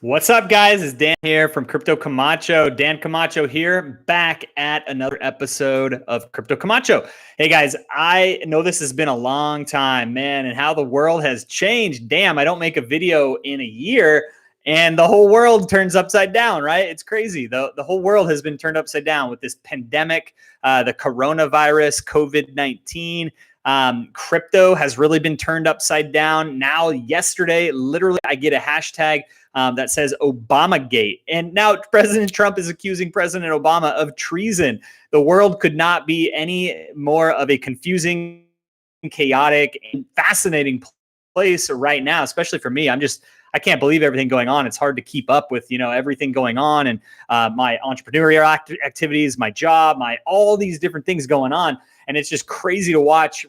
What's up, guys? It's Dan here from Crypto Camacho. Dan Camacho here, back at another episode of Crypto Camacho. Hey, guys, I know this has been a long time, man, and how the world has changed. Damn, I don't make a video in a year, and the whole world turns upside down, right? It's crazy. The whole world has been turned upside down with this pandemic, the coronavirus, COVID-19. Crypto has really been turned upside down. Now, yesterday, literally, I get a hashtag that says Obamagate. And now President Trump is accusing President Obama of treason. The world could not be any more of a confusing, chaotic, and fascinating place right now, especially for me. I can't believe everything going on. It's hard to keep up with, everything going on and my entrepreneurial activities, my job, all these different things going on. And it's just crazy to watch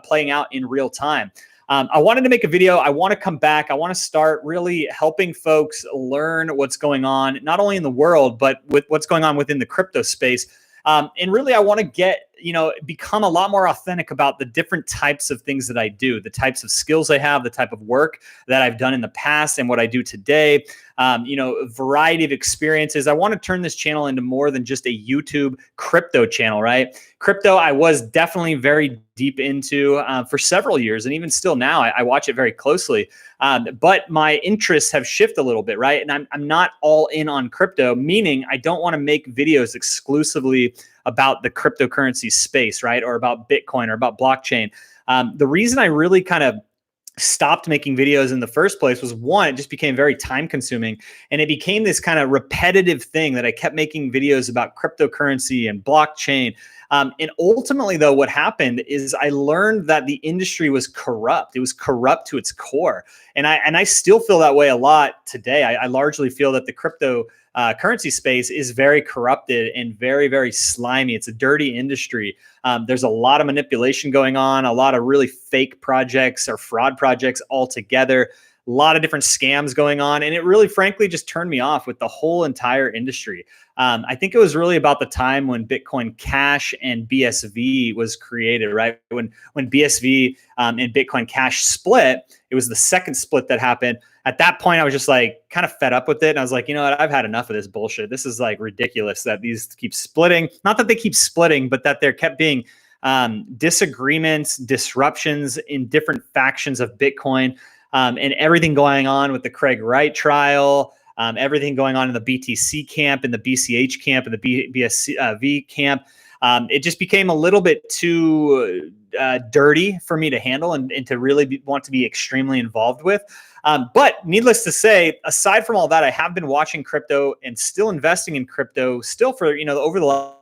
playing out in real time. I wanted to make a video. I want to come back. I want to start really helping folks learn what's going on, not only in the world, but with what's going on within the crypto space. And really, I want to become a lot more authentic about the different types of things that I do, the types of skills I have, the type of work that I've done in the past and what I do today, a variety of experiences. I want to turn this channel into more than just a YouTube crypto channel, right? Crypto, I was definitely very deep into for several years. And even still now, I watch it very closely. But my interests have shifted a little bit, right? And I'm not all in on crypto, meaning I don't want to make videos exclusively about the cryptocurrency space, right? Or about Bitcoin or about blockchain. The reason I really kind of stopped making videos in the first place was, one, it just became very time consuming, and it became this kind of repetitive thing that I kept making videos about cryptocurrency and blockchain. And ultimately, though, what happened is I learned that the industry was corrupt. It was corrupt to its core. And I still feel that way a lot today. I largely feel that the crypto currency space is very corrupted and very, very slimy. It's a dirty industry. There's a lot of manipulation going on, a lot of really fake projects or fraud projects altogether, a lot of different scams going on. And it really, frankly, just turned me off with the whole entire industry. I think it was really about the time when Bitcoin Cash and BSV was created, right? When BSV and Bitcoin Cash split, it was the second split that happened. At that point, I was just like kind of fed up with it. And I was like, you know what? I've had enough of this bullshit. This is like ridiculous that these keep splitting. Not that they keep splitting, but that there kept being disagreements, disruptions in different factions of Bitcoin, and everything going on with the Craig Wright trial, everything going on in the BTC camp, in the BCH camp, and the BSV camp. It just became a little bit too dirty for me to handle and to really want to be extremely involved with. But needless to say, aside from all that, I have been watching crypto and still investing in crypto still for, over the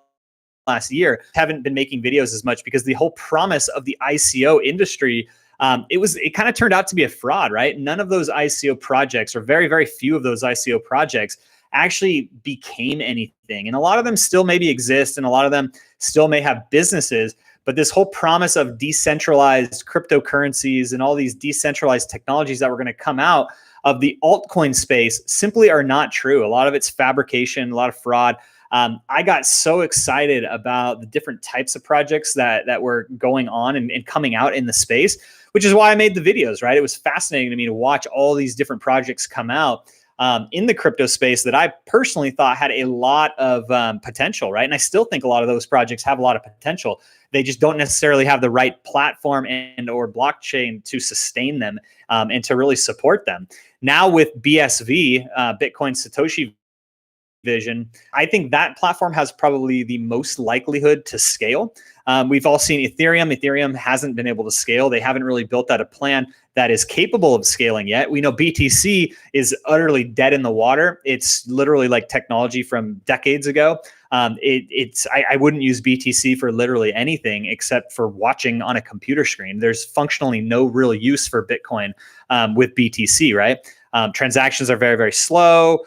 last year. Haven't been making videos as much because the whole promise of the ICO industry, it kind of turned out to be a fraud, right? None of those ICO projects, or very, very few of those ICO projects, actually became anything. And a lot of them still maybe exist, and a lot of them still may have businesses. But this whole promise of decentralized cryptocurrencies and all these decentralized technologies that were going to come out of the altcoin space simply are not true. A lot of it's fabrication, a lot of fraud. I got so excited about the different types of projects that were going on and coming out in the space, which is why I made the videos, right? It was fascinating to me to watch all these different projects come out in the crypto space that I personally thought had a lot of potential, right? And I still think a lot of those projects have a lot of potential. They just don't necessarily have the right platform and or blockchain to sustain them and to really support them. Now with BSV, Bitcoin Satoshi Vision, I think that platform has probably the most likelihood to scale. We've all seen Ethereum. Ethereum hasn't been able to scale. They haven't really built out a plan that is capable of scaling yet. We know BTC is utterly dead in the water. It's literally like technology from decades ago. I wouldn't use BTC for literally anything except for watching on a computer screen. There's functionally no real use for Bitcoin with BTC, right? Transactions are very, very slow.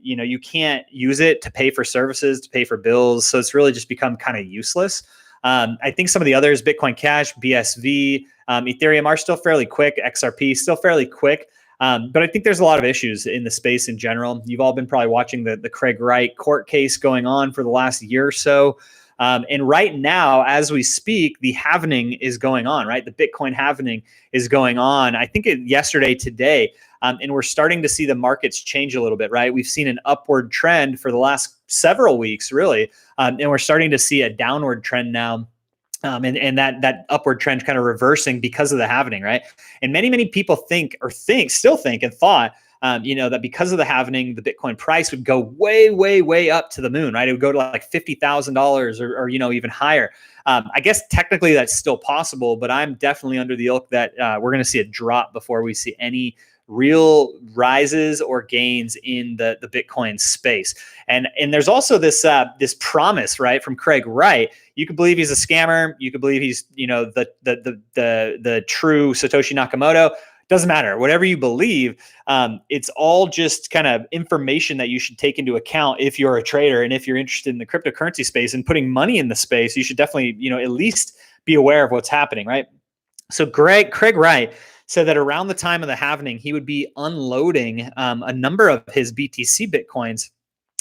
You can't use it to pay for services, to pay for bills. So it's really just become kind of useless. I think some of the others, Bitcoin Cash, BSV, Ethereum, are still fairly quick. XRP still fairly quick. But I think there's a lot of issues in the space in general. You've all been probably watching the Craig Wright court case going on for the last year or so. And right now, as we speak, the halvening is going on, right? The Bitcoin halvening is going on. I think yesterday, today, and we're starting to see the markets change a little bit, right? We've seen an upward trend for the last several weeks, really, and we're starting to see a downward trend now. And that upward trend kind of reversing because of the halvening, right? And many people still think and thought, that because of the halvening, the Bitcoin price would go way up to the moon, right? It would go to like $50,000 or even higher. I guess technically that's still possible, but I'm definitely under the ilk that we're going to see a drop before we see any real rises or gains in the Bitcoin space. And there's also this promise, right, from Craig Wright. You could believe he's a scammer. You could believe he's the true Satoshi Nakamoto. Doesn't matter. Whatever you believe, it's all just kind of information that you should take into account if you're a trader and if you're interested in the cryptocurrency space and putting money in the space. You should definitely at least be aware of what's happening, right? So Craig Wright said that around the time of the halvening, he would be unloading a number of his BTC Bitcoins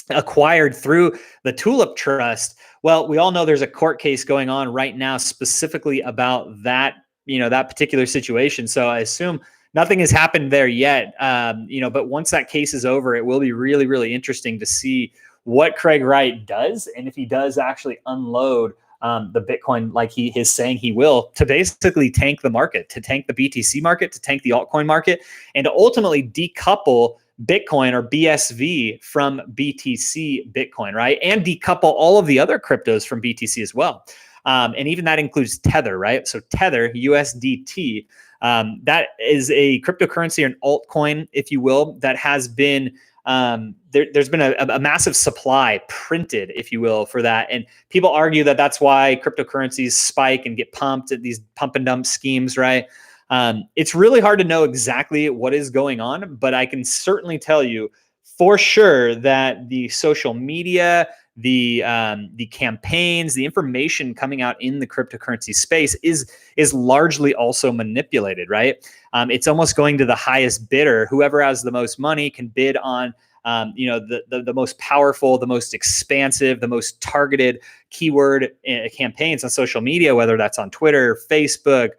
acquired through the Tulip Trust. Well, we all know there's a court case going on right now specifically about that, that particular situation. So I assume nothing has happened there yet. But once that case is over, it will be really interesting to see what Craig Wright does and if he does actually unload the Bitcoin like he is saying he will, to basically tank the market, to tank the BTC market, to tank the altcoin market, and to ultimately decouple Bitcoin or BSV from BTC Bitcoin, right? And decouple all of the other cryptos from BTC as well. And even that includes Tether, right? So Tether, USDT, that is a cryptocurrency or an altcoin, if you will, that has been there's been a massive supply printed, if you will, for that. And people argue that that's why cryptocurrencies spike and get pumped at these pump and dump schemes, right? It's really hard to know exactly what is going on, but I can certainly tell you for sure that the social media, the campaigns, the information coming out in the cryptocurrency space is largely also manipulated, right? It's almost going to the highest bidder. Whoever has the most money can bid on the most powerful, the most expansive, the most targeted keyword campaigns on social media, whether that's on Twitter, Facebook,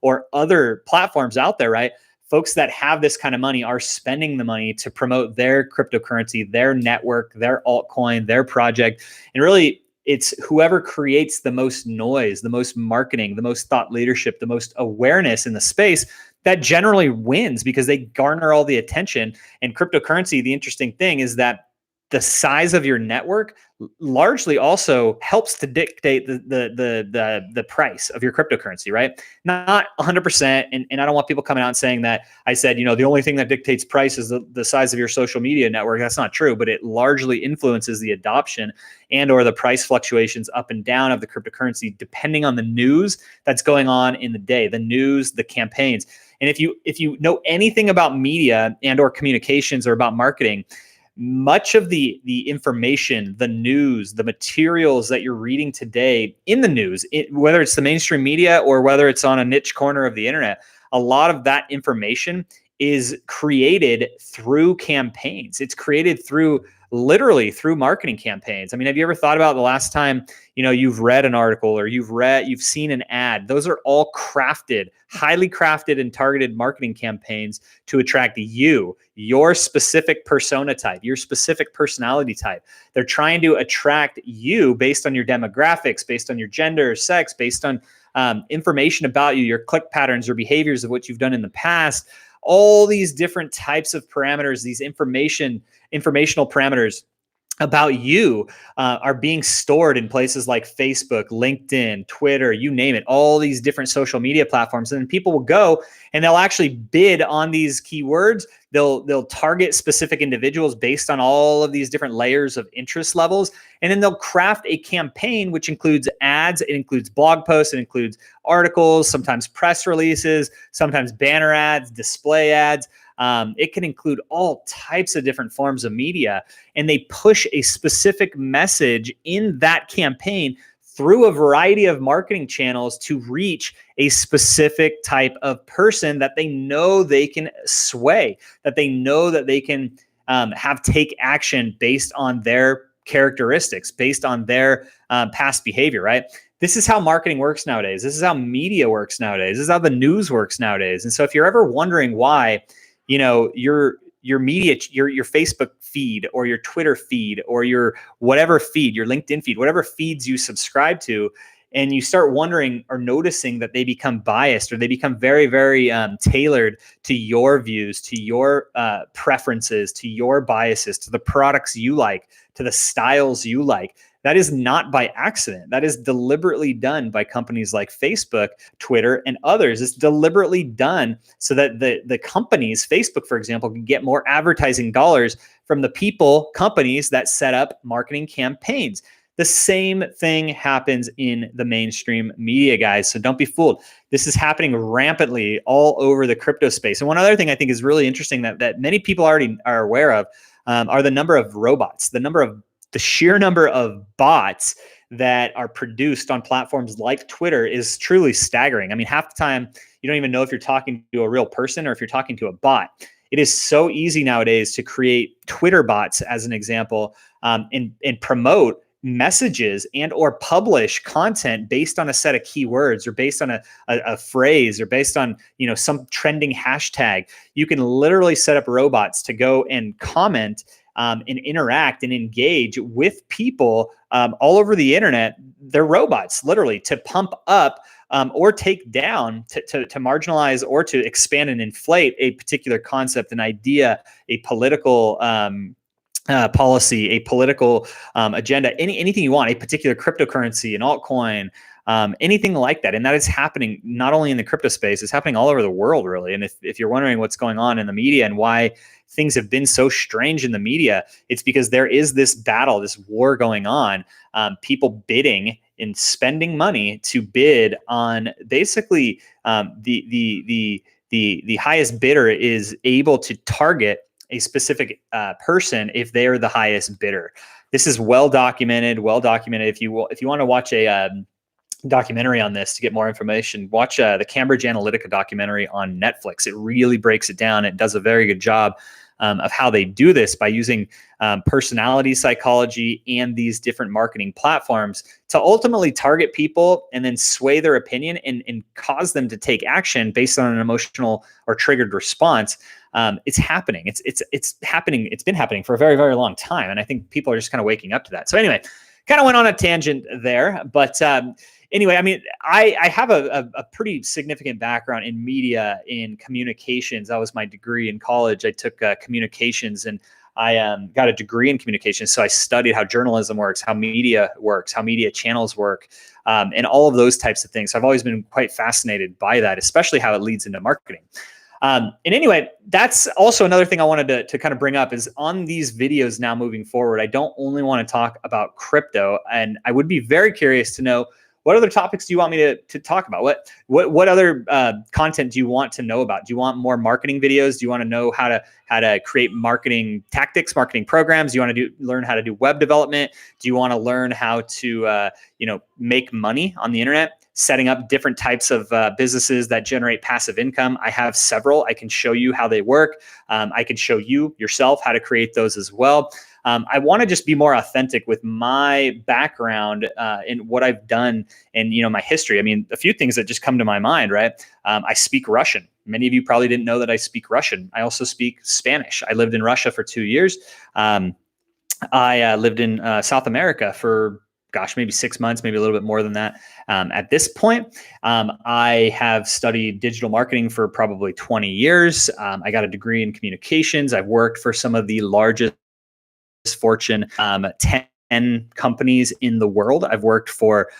or other platforms out there, right? Folks that have this kind of money are spending the money to promote their cryptocurrency, their network, their altcoin, their project. And really, it's whoever creates the most noise, the most marketing, the most thought leadership, the most awareness in the space that generally wins because they garner all the attention. And cryptocurrency, the interesting thing is that the size of your network largely also helps to dictate the price of your cryptocurrency, right? Not 100%. And I don't want people coming out and saying that I said, the only thing that dictates price is the size of your social media network. That's not true, but it largely influences the adoption and or the price fluctuations up and down of the cryptocurrency, depending on the news that's going on in the day, the news, the campaigns. And if you know anything about media and or communications or about marketing, much of the information, the news, the materials that you're reading today in the news, whether it's the mainstream media or whether it's on a niche corner of the internet, a lot of that information is created through campaigns. It's created literally through marketing campaigns. I mean, have you ever thought about the last time, you've read an article or you've seen an ad? Those are all highly crafted and targeted marketing campaigns to attract your specific persona type, your specific personality type. They're trying to attract you based on your demographics, based on your gender, or sex, based on information about you, your click patterns or behaviors of what you've done in the past. All these different types of parameters, these informational parameters about you are being stored in places like Facebook, LinkedIn, Twitter, you name it, all these different social media platforms. And then people will go and they'll actually bid on these keywords. They'll target specific individuals based on all of these different layers of interest levels. And then they'll craft a campaign, which includes ads, it includes blog posts, it includes articles, sometimes press releases, sometimes banner ads, display ads. It can include all types of different forms of media, and they push a specific message in that campaign through a variety of marketing channels to reach a specific type of person that they know they can sway, that they know that they can take action based on their characteristics, based on their past behavior, right? This is how marketing works nowadays. This is how media works nowadays. This is how the news works nowadays. And so if you're ever wondering why, your media, your Facebook feed or your Twitter feed or your whatever feed, your LinkedIn feed, whatever feeds you subscribe to, and you start wondering or noticing that they become biased or they become very, very tailored to your views, to your preferences, to your biases, to the products you like, to the styles you like. That is not by accident. That is deliberately done by companies like Facebook, Twitter, and others. It's deliberately done so that the companies, Facebook, for example, can get more advertising dollars from the companies that set up marketing campaigns. The same thing happens in the mainstream media, guys. So don't be fooled. This is happening rampantly all over the crypto space. And one other thing I think is really interesting that many people already are aware of are the number of robots, the sheer number of bots that are produced on platforms like Twitter is truly staggering. I mean, half the time you don't even know if you're talking to a real person or if you're talking to a bot. It is so easy nowadays to create Twitter bots, as an example, and promote messages and or publish content based on a set of keywords or based on a phrase or based on some trending hashtag. You can literally set up robots to go and comment and interact and engage with people all over the internet. They're robots, literally, to pump up or take down, to marginalize or to expand and inflate a particular concept, an idea, a political policy, a political agenda, anything you want, a particular cryptocurrency, an altcoin, anything like that. And that is happening not only in the crypto space, it's happening all over the world, really. And if you're wondering what's going on in the media and why things have been so strange in the media, it's because there is this battle, this war going on, people bidding and spending money to bid on basically the highest bidder is able to target a specific person if they are the highest bidder. This is well documented. If you want to watch a documentary on this to get more information, watch the Cambridge Analytica documentary on Netflix. It really breaks it down. It does a very good job of how they do this by using personality psychology and these different marketing platforms to ultimately target people and then sway their opinion and cause them to take action based on an emotional or triggered response. It's happening. It's happening. It's been happening for a very, very long time. And I think people are just kind of waking up to that. So anyway, kind of went on a tangent there, but anyway, I mean, I have a pretty significant background in media, in communications. That was my degree in college. I took communications, and I got a degree in communications. So I studied how journalism works, how media works, how media channels work, and all of those types of things. So I've always been quite fascinated by that, especially how it leads into marketing. And anyway, that's also another thing I wanted to kind of bring up is on these videos now moving forward, I don't only want to talk about crypto, and I would be very curious to know, what other topics do you want me to talk about? What other content do you want to know about? Do you want more marketing videos? Do you want to know how to create marketing tactics, marketing programs? Do you want to learn how to do web development? Do you want to learn how to make money on the internet, setting up different types of businesses that generate passive income? I have several. I can show you how they work. I can show you yourself how to create those as well. I want to just be more authentic with my background and what I've done and my history. I mean, a few things that just come to my mind, right? I speak Russian. Many of you probably didn't know that I speak Russian. I also speak Spanish. I lived in Russia for 2 years. I lived in South America for, maybe 6 months, maybe a little bit more than that. At this point, I have studied digital marketing for probably 20 years. I got a degree in communications. I've worked for some of the largest Fortune 10 companies in the world. I've worked for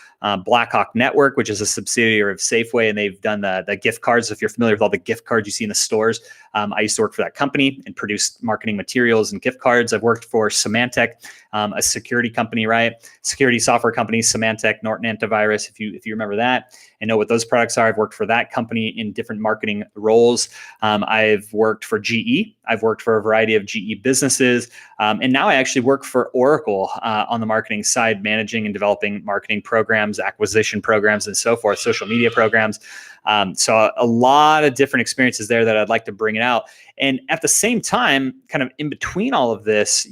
Blackhawk Network, which is a subsidiary of Safeway, and they've done the gift cards. If you're familiar with all the gift cards you see in the stores, I used to work for that company and produce marketing materials and gift cards. I've worked for Symantec, a security company, right? Security software company, Symantec, Norton Antivirus, if you remember that and know what those products are. I've worked for that company in different marketing roles. I've worked for GE. I've worked for a variety of GE businesses. And now I actually work for Oracle on the marketing side, managing and developing marketing programs, acquisition programs, and so forth, social media programs. So a lot of different experiences there that I'd like to bring it out. And at the same time, kind of in between all of this,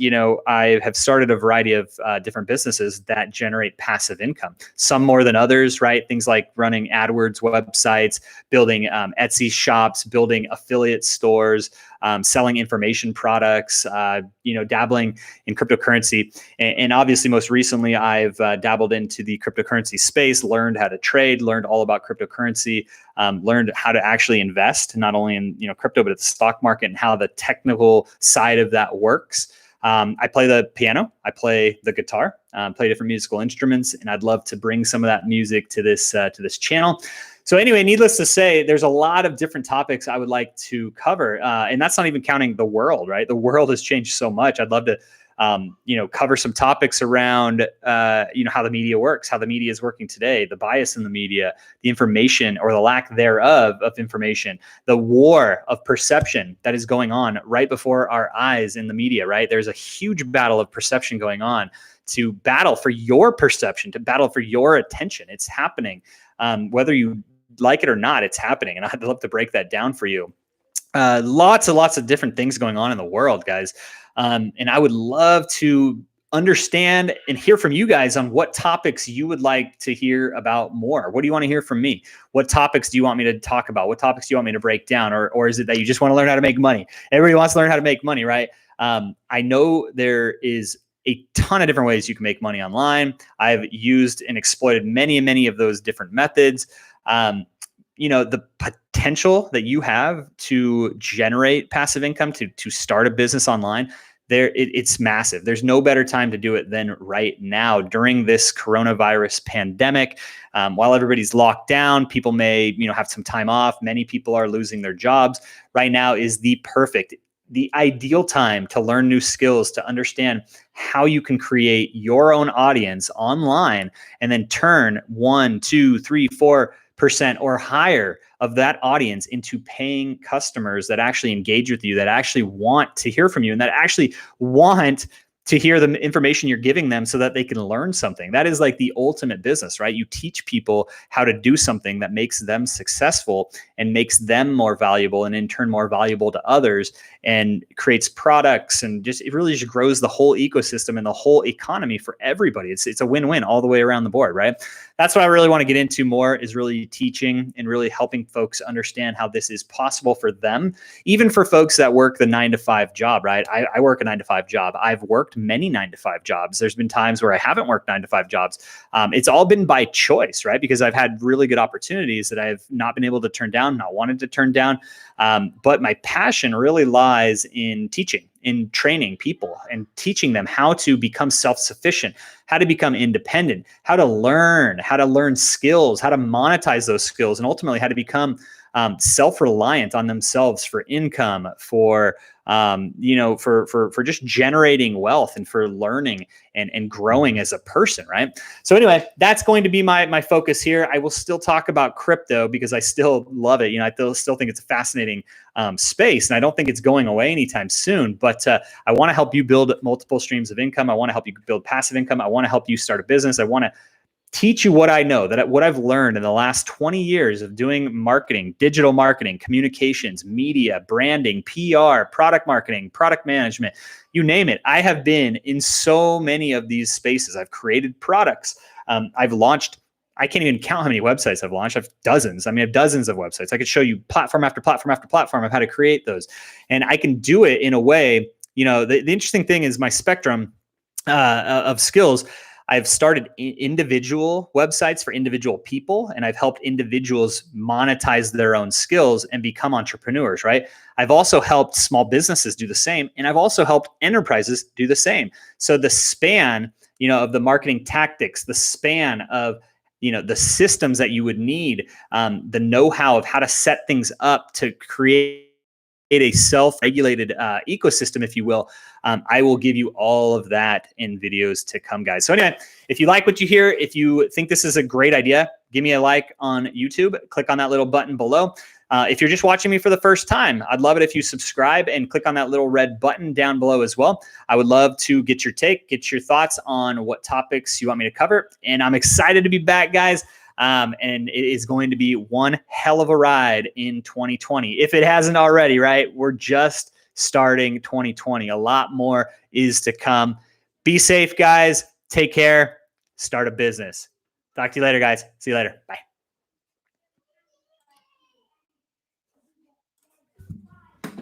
I have started a variety of different businesses that generate passive income, some more than others, right? Things like running AdWords websites, building Etsy shops, building affiliate stores, selling information products, dabbling in cryptocurrency. And obviously, most recently, I've dabbled into the cryptocurrency space, learned how to trade, learned all about cryptocurrency, learned how to actually invest, not only in crypto, but at the stock market and how the technical side of that works. I play the piano, I play the guitar, play different musical instruments, and I'd love to bring some of that music to this channel. So anyway, needless to say, there's a lot of different topics I would like to cover, and that's not even counting the world, right? The world has changed so much. I'd love to cover some topics around, how the media works, how the media is working today, the bias in the media, the information or the lack thereof of information, the war of perception that is going on right before our eyes in the media, right? There's a huge battle of perception going on to battle for your perception, to battle for your attention. It's happening. Whether you like it or not, it's happening. And I'd love to break that down for you. Lots and lots of different things going on in the world, guys. And I would love to understand and hear from you guys on what topics you would like to hear about more. What do you want to hear from me? What topics do you want me to talk about? What topics do you want me to break down? Or is it that you just want to learn how to make money? Everybody wants to learn how to make money, right? I know there is a ton of different ways you can make money online. I've used and exploited many of those different methods. The potential that you have to generate passive income, to start a business online, it's massive. There's no better time to do it than right now during this coronavirus pandemic. While everybody's locked down, people may have some time off. Many people are losing their jobs. Right now is the ideal time to learn new skills, to understand how you can create your own audience online and then turn 1, 2, 3, 4% or higher of that audience into paying customers that actually engage with you, that actually want to hear from you, and that actually want to hear the information you're giving them so that they can learn something. That is like the ultimate business, right? You teach people how to do something that makes them successful and makes them more valuable, and in turn more valuable to others, and creates products, and it really just grows the whole ecosystem and the whole economy for everybody. It's a win-win all the way around the board, right? That's what I really want to get into more, is really teaching and really helping folks understand how this is possible for them, even for folks that work the 9-to-5 job, right? I work a 9-to-5 job. I've worked many 9-to-5 jobs. There's been times where I haven't worked 9-to-5 jobs. It's all been by choice, right? Because I've had really good opportunities that I've not been able to turn down, not wanted to turn down. But my passion really lies in teaching, in training people and teaching them how to become self-sufficient, how to become independent, how to learn skills, how to monetize those skills, and ultimately how to become self-reliant on themselves for income, for just generating wealth, and for learning and growing as a person, right? So anyway, that's going to be my focus here. I will still talk about crypto because I still love it. I still think it's a fascinating space, and I don't think it's going away anytime soon. But I want to help you build multiple streams of income. I want to help you build passive income. I want to help you start a business. I want to teach you what I know, what I've learned in the last 20 years of doing marketing, digital marketing, communications, media, branding, PR, product marketing, product management, you name it. I have been in so many of these spaces. I've created products. I've launched, I can't even count how many websites I've launched. I have dozens. I have dozens of websites. I could show you platform after platform after platform of how to create those. And I can do it in a way, the interesting thing is my spectrum of skills. I've started individual websites for individual people, and I've helped individuals monetize their own skills and become entrepreneurs, right? I've also helped small businesses do the same, and I've also helped enterprises do the same. So the span, of the marketing tactics, the span of the systems that you would need, the know-how of how to set things up to create a self-regulated ecosystem, if you will. I will give you all of that in videos to come, guys. So anyway, if you like what you hear, if you think this is a great idea, give me a like on YouTube. Click on that little button below. If you're just watching me for the first time, I'd love it if you subscribe and click on that little red button down below as well. I would love to get your thoughts on what topics you want me to cover. And I'm excited to be back, guys. And it is going to be one hell of a ride in 2020. If it hasn't already, right? We're just starting 2020. A lot more is to come. Be safe, guys. Take care. Start a business. Talk to you later, guys. See you later. Bye.